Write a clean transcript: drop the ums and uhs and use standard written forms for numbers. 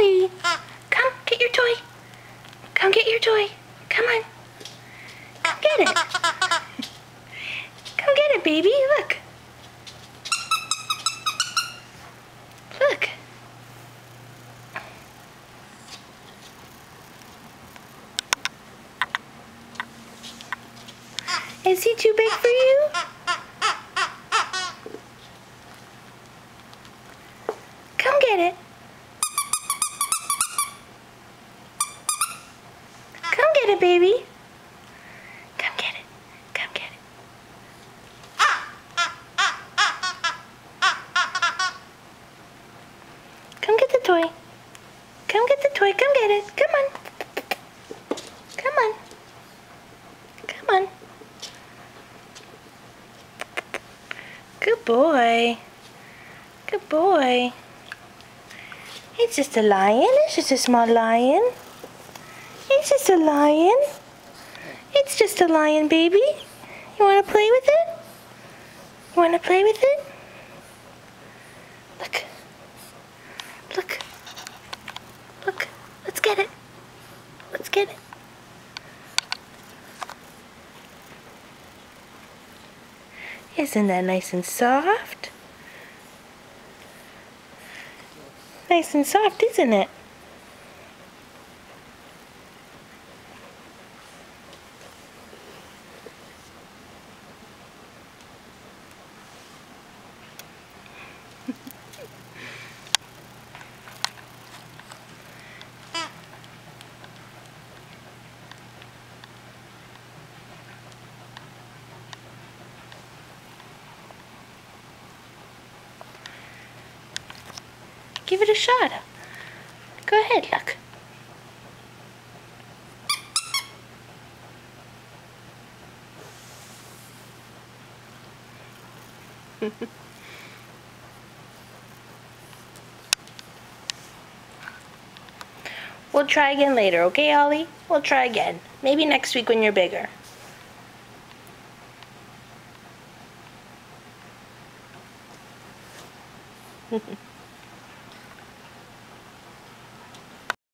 Ollie. Come, get your toy. Come get your toy. Come on. Come get it. Come get it, baby. Look. Look. Is he too big for you? Come get it. Come get it, baby. Come get it. Come get it. Come get the toy. Come get the toy. Come get it. Come on. Come on. Come on. Good boy. Good boy. It's just a lion. It's just a small lion. It's just a lion. It's just a lion, baby. You want to play with it? You want to play with it? Look. Look. Look. Let's get it. Let's get it. Isn't that nice and soft? Nice and soft, isn't it? Give it a shot. Go ahead, look. We'll try again later, okay, Ollie? We'll try again. Maybe next week when you're bigger.